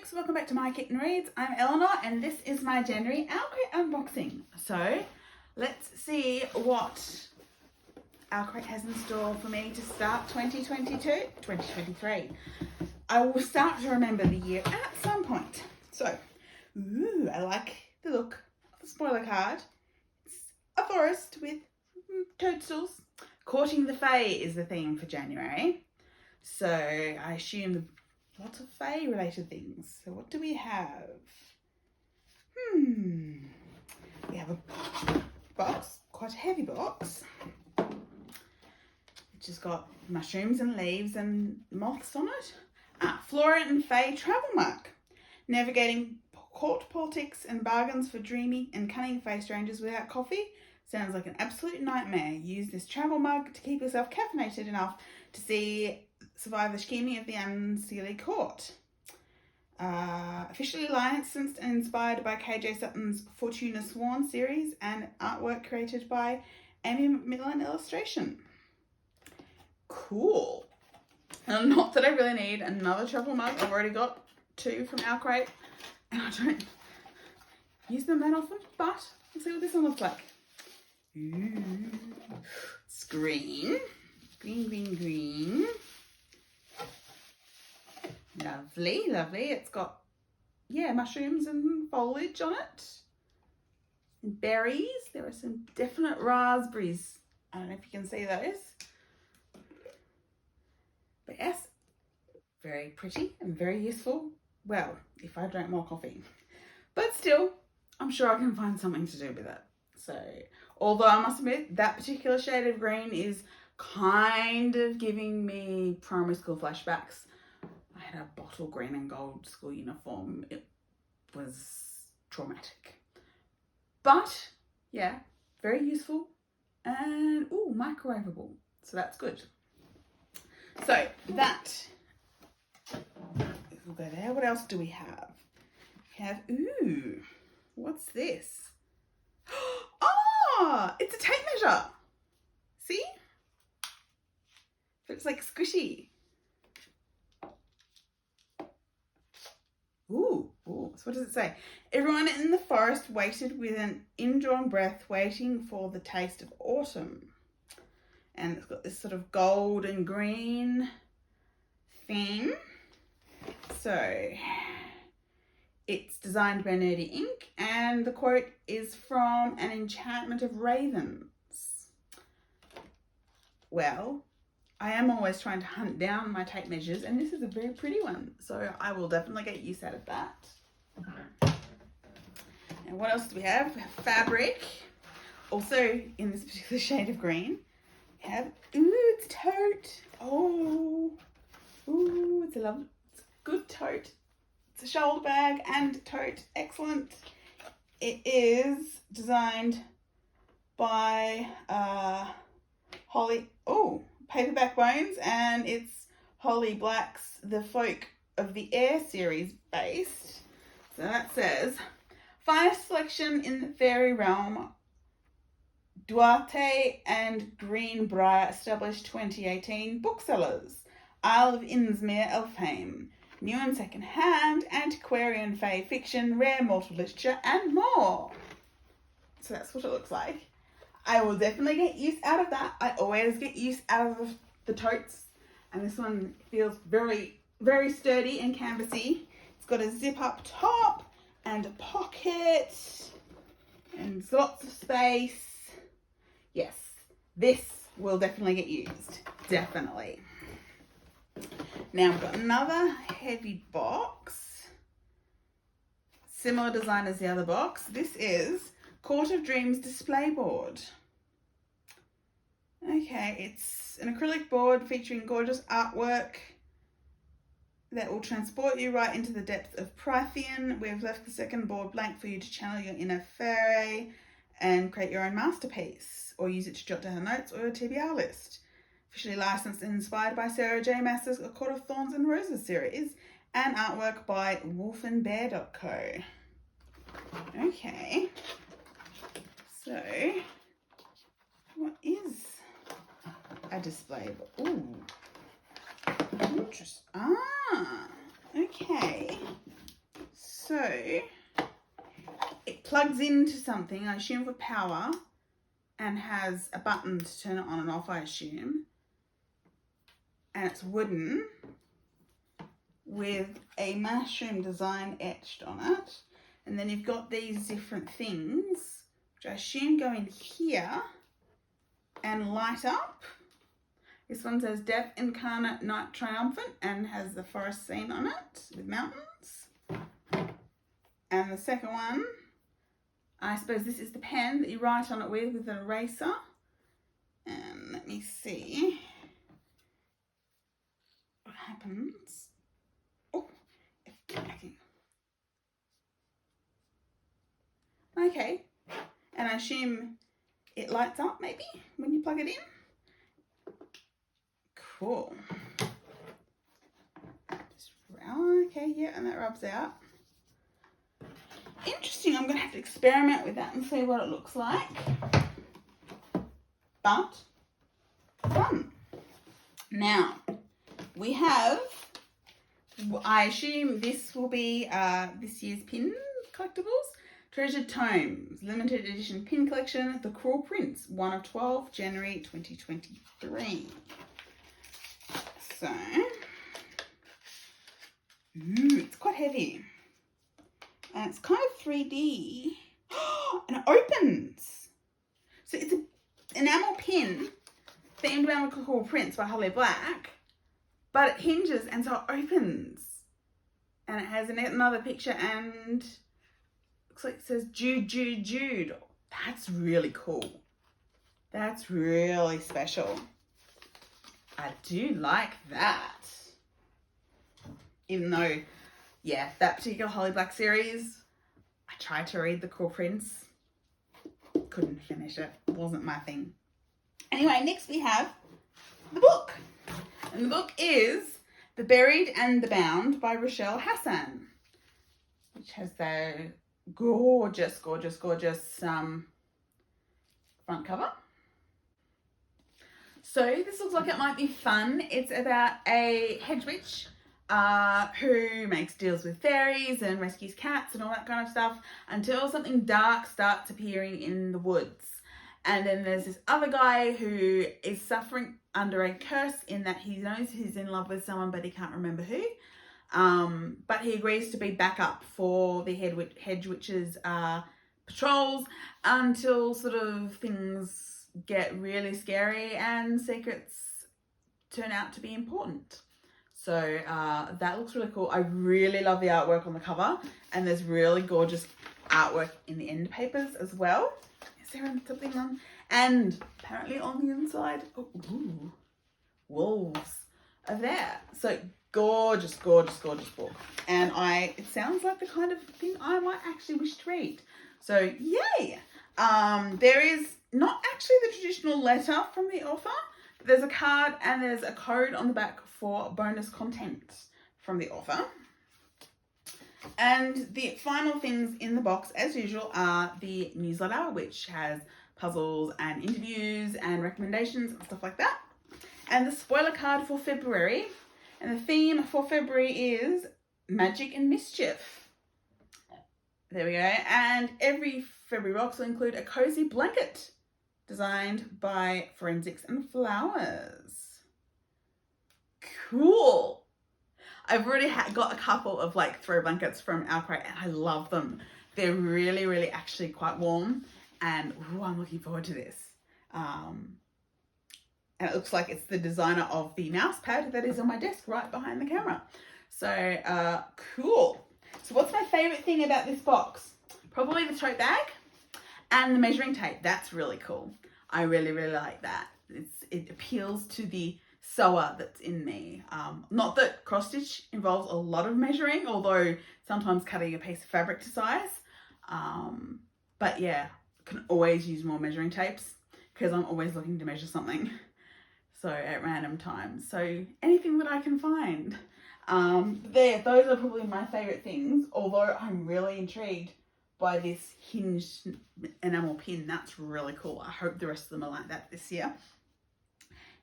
peeps, welcome back to My Kitten Reads. I'm Eleanor and this is my January OwlCrate unboxing. So let's see what OwlCrate has in store for me to start 2023. I will start to remember the year at some point. So, I like the look of the spoiler card. It's a forest with toadstools. Courting the Fae is the theme for January. So I assume lots of Fae related things. So what do we have? We have a box, quite a heavy box, which has got mushrooms and leaves and moths on it. Flora and Fae travel mug. Navigating court politics and bargains for dreamy and cunning Fae strangers without coffee sounds like an absolute nightmare. Use this travel mug to keep yourself caffeinated enough to survive the scheming of the unseelie court. Officially licensed and inspired by KJ Sutton's Fortuna Swan series and artwork created by Amy McMillan illustration. Cool. And not that I really need another travel mug. I've already got two from OwlCrate and I don't use them that often, but let's see what this one looks like. Ooh. It's green. Green. Lovely. It's got, mushrooms and foliage on it. And berries. There are some definite raspberries. I don't know if you can see those. But yes, very pretty and very useful. Well, if I drank more coffee. But still, I'm sure I can find something to do with it. So, although I must admit, that particular shade of green is kind of giving me primary school flashbacks. I had a bottle green and gold school uniform. It was traumatic. But, yeah, very useful and, microwavable. So that's good. So, that will go there. What else do we have? We have, what's this? Oh, it's a tape measure. See? Looks like squishy. So what does it say? Everyone in the forest waited with an indrawn breath, waiting for the taste of autumn. And it's got this sort of gold and green theme. So it's designed by Nerdy Ink, and the quote is from An Enchantment of Ravens. Well, I am always trying to hunt down my tape measures, and this is a very pretty one, so I will definitely get use out of that. And what else do we have? We have fabric, also in this particular shade of green. We have, it's a tote. It's a good tote. It's a shoulder bag and tote. Excellent. It is designed by Holly. Paperback Bones, and it's Holly Black's The Folk of the Air series based. So that says, finest selection in the fairy realm. Duarte and Greenbrier established 2018 booksellers. Isle of Innsmere, Elfheim. New and second-hand, antiquarian fae fiction, rare mortal literature, and more. So that's what it looks like. I will definitely get use out of that. I always get use out of the totes. And this one feels very, very sturdy and canvassy. It's got a zip-up top and a pocket and lots of space. Yes, this will definitely get used. Definitely. Now we've got another heavy box. Similar design as the other box. This is Court of Dreams display board. Okay, it's an acrylic board featuring gorgeous artwork that will transport you right into the depths of Prythian. We've left the second board blank for you to channel your inner fairy and create your own masterpiece, or use it to jot down notes or a TBR list. Officially licensed and inspired by Sarah J. Maas's A Court of Thorns and Roses series, and artwork by wolfandbear.co. Okay, so what is a display board? Interesting. Okay. So it plugs into something, I assume for power, and has a button to turn it on and off, I assume. And it's wooden with a mushroom design etched on it. And then you've got these different things, which I assume go in here and light up. This one says Death Incarnate Night Triumphant and has the forest scene on it with mountains. And the second one, I suppose this is the pen that you write on it with an eraser. And let me see what happens. Oh, okay. And I assume it lights up maybe when you plug it in. Cool. Okay, yeah, and that rubs out. Interesting, I'm going to have to experiment with that and see what it looks like. But, fun. Now, we have, I assume this will be this year's pin collectibles. Treasured Tomes, limited edition pin collection, The Cruel Prince, 1 of 12, January 2023. So, it's quite heavy. And it's kind of 3D. And it opens. So it's an enamel pin themed around The Cruel Prince by Holly Black. But it hinges and so it opens. And it has another picture and looks like it says Jude, Jude, Jude. That's really cool. That's really special. I do like that. Even though, yeah, that particular Holly Black series, I tried to read The Cruel Prince. Couldn't finish it. It wasn't my thing. Anyway, next we have the book. And the book is The Buried and the Bound by Rochelle Hassan, which has the gorgeous, gorgeous, gorgeous front cover. So this looks like it might be fun. It's about a hedge witch who makes deals with fairies and rescues cats and all that kind of stuff until something dark starts appearing in the woods. And then there's this other guy who is suffering under a curse in that he knows he's in love with someone but he can't remember who. But he agrees to be backup for the hedge witch's patrols until sort of things get really scary and secrets turn out to be important. So that looks really cool. I really love the artwork on the cover, and there's really gorgeous artwork in the end papers as well. Is there something on? And apparently on the inside, ooh, wolves are there. So gorgeous, gorgeous, gorgeous book. And it sounds like the kind of thing I might actually wish to read. So yay! There is not actually the traditional letter from the author, but there's a card and there's a code on the back for bonus content from the author. And the final things in the box, as usual, are the newsletter, which has puzzles and interviews and recommendations and stuff like that. And the spoiler card for February. And the theme for February is magic and mischief. There we go. And every February box will include a cozy blanket designed by Forensics and Flowers. Cool. I've already got a couple of throw blankets from OwlCrate and I love them. They're really, really actually quite warm, and I'm looking forward to this. And it looks like it's the designer of the mouse pad that is on my desk right behind the camera. So cool. So what's my favorite thing about this box? Probably the tote bag and the measuring tape. That's really cool. I really, really like that. It appeals to the sewer that's in me. Not that cross stitch involves a lot of measuring, although sometimes cutting a piece of fabric to size. But yeah, can always use more measuring tapes because I'm always looking to measure something. So at random times. So anything that I can find. Those are probably my favorite things, although I'm really intrigued by this hinged enamel pin. That's really cool. I hope the rest of them are like that this year.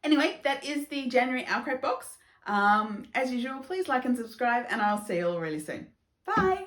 Anyway, that is the January OwlCrate box. As usual, please like and subscribe, and I'll see you all really soon. Bye.